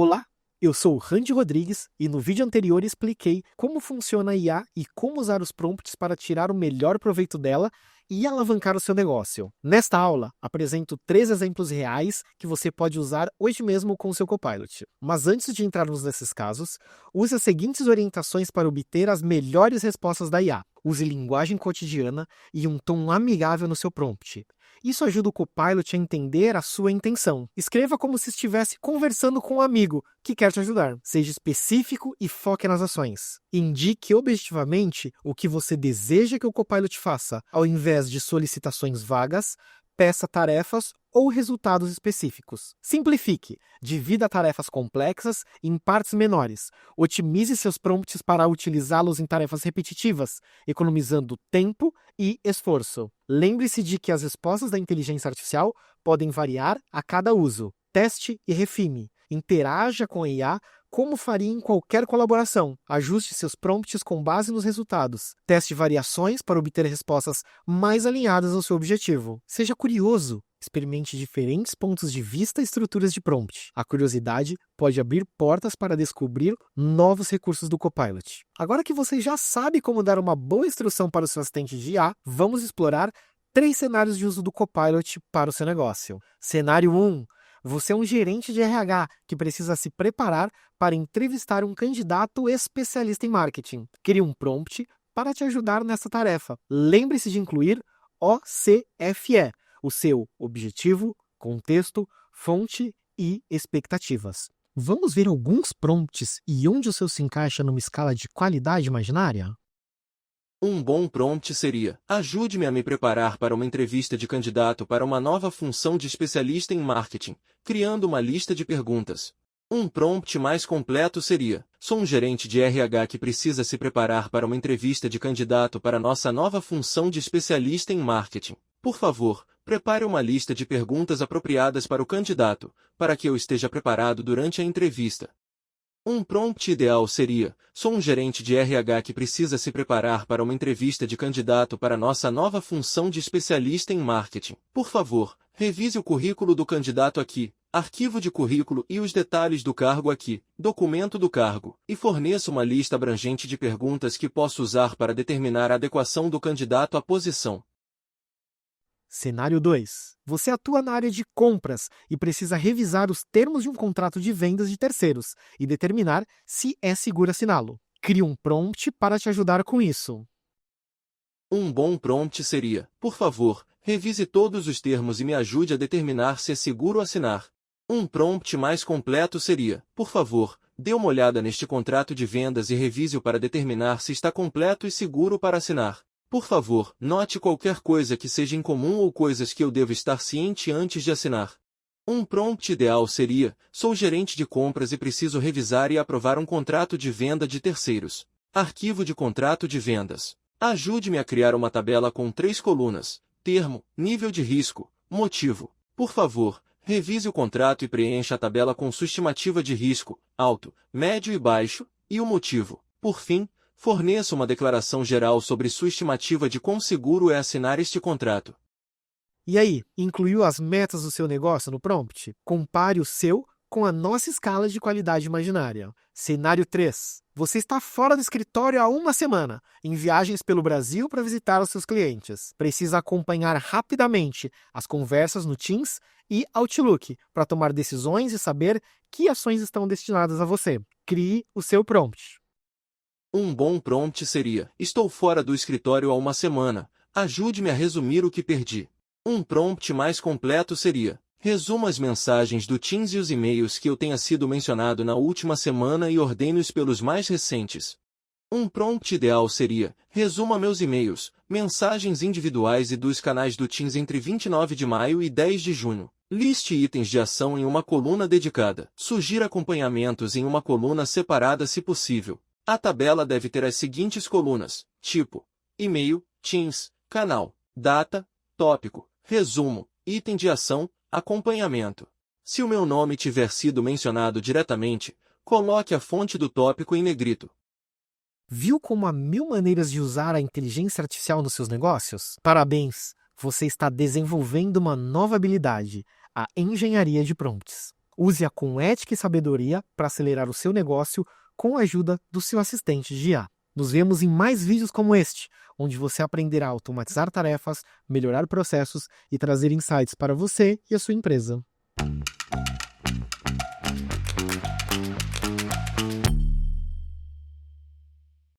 Olá, eu sou o Randy Rodrigues e no vídeo anterior expliquei como funciona a IA e como usar os prompts para tirar o melhor proveito dela e alavancar o seu negócio. Nesta aula, apresento 3 exemplos reais que você pode usar hoje mesmo com o seu Copilot. Mas antes de entrarmos nesses casos, use as seguintes orientações para obter as melhores respostas da IA. Use linguagem cotidiana e um tom amigável no seu prompt. Isso ajuda o Copilot a entender a sua intenção. Escreva como se estivesse conversando com um amigo que quer te ajudar. Seja específico e foque nas ações. Indique objetivamente o que você deseja que o Copilot faça, ao invés de solicitações vagas, peça tarefas ou resultados específicos. Simplifique. Divida tarefas complexas em partes menores. Otimize seus prompts para utilizá-los em tarefas repetitivas, economizando tempo e esforço. Lembre-se de que as respostas da inteligência artificial podem variar a cada uso. Teste e refine. Interaja com a IA como faria em qualquer colaboração. Ajuste seus prompts com base nos resultados. Teste variações para obter respostas mais alinhadas ao seu objetivo. Seja curioso. Experimente diferentes pontos de vista e estruturas de prompt. A curiosidade pode abrir portas para descobrir novos recursos do Copilot. Agora que você já sabe como dar uma boa instrução para o seu assistente de IA, vamos explorar 3 cenários de uso do Copilot para o seu negócio. Cenário 1. Você é um gerente de RH que precisa se preparar para entrevistar um candidato especialista em marketing. Crie um prompt para te ajudar nessa tarefa. Lembre-se de incluir OCFE, o seu objetivo, contexto, fonte e expectativas. Vamos ver alguns prompts e onde o seu se encaixa numa escala de qualidade imaginária? Um bom prompt seria: ajude-me a me preparar para uma entrevista de candidato para uma nova função de especialista em marketing, criando uma lista de perguntas. Um prompt mais completo seria: sou um gerente de RH que precisa se preparar para uma entrevista de candidato para nossa nova função de especialista em marketing. Por favor, prepare uma lista de perguntas apropriadas para o candidato, para que eu esteja preparado durante a entrevista. Um prompt ideal seria: sou um gerente de RH que precisa se preparar para uma entrevista de candidato para nossa nova função de especialista em marketing. Por favor, revise o currículo do candidato aqui, arquivo de currículo e os detalhes do cargo aqui, documento do cargo, e forneça uma lista abrangente de perguntas que posso usar para determinar a adequação do candidato à posição. Cenário 2. Você atua na área de compras e precisa revisar os termos de um contrato de vendas de terceiros e determinar se é seguro assiná-lo. Crie um prompt para te ajudar com isso. Um bom prompt seria: por favor, revise todos os termos e me ajude a determinar se é seguro assinar. Um prompt mais completo seria: por favor, dê uma olhada neste contrato de vendas e revise-o para determinar se está completo e seguro para assinar. Por favor, note qualquer coisa que seja incomum ou coisas que eu devo estar ciente antes de assinar. Um prompt ideal seria: sou gerente de compras e preciso revisar e aprovar um contrato de venda de terceiros. Arquivo de contrato de vendas. Ajude-me a criar uma tabela com 3 colunas: termo, nível de risco, motivo. Por favor, revise o contrato e preencha a tabela com sua estimativa de risco, alto, médio e baixo, e o motivo. Por fim, forneça uma declaração geral sobre sua estimativa de quão seguro é assinar este contrato. E aí, incluiu as metas do seu negócio no prompt? Compare o seu com a nossa escala de qualidade imaginária. Cenário 3. Você está fora do escritório há uma semana, em viagens pelo Brasil para visitar os seus clientes. Precisa acompanhar rapidamente as conversas no Teams e Outlook para tomar decisões e saber que ações estão destinadas a você. Crie o seu prompt. Um bom prompt seria: estou fora do escritório há uma semana, ajude-me a resumir o que perdi. Um prompt mais completo seria: resuma as mensagens do Teams e os e-mails que eu tenha sido mencionado na última semana e ordene-os pelos mais recentes. Um prompt ideal seria: resuma meus e-mails, mensagens individuais e dos canais do Teams entre 29 de maio e 10 de junho. Liste itens de ação em uma coluna dedicada. Sugira acompanhamentos em uma coluna separada se possível. A tabela deve ter as seguintes colunas: tipo, e-mail, Teams, canal, data, tópico, resumo, item de ação, acompanhamento. Se o meu nome tiver sido mencionado diretamente, coloque a fonte do tópico em negrito. Viu como há 1000 maneiras de usar a inteligência artificial nos seus negócios? Parabéns! Você está desenvolvendo uma nova habilidade, a engenharia de prompts. Use-a com ética e sabedoria para acelerar o seu negócio com a ajuda do seu assistente de IA. Nos vemos em mais vídeos como este, onde você aprenderá a automatizar tarefas, melhorar processos e trazer insights para você e a sua empresa.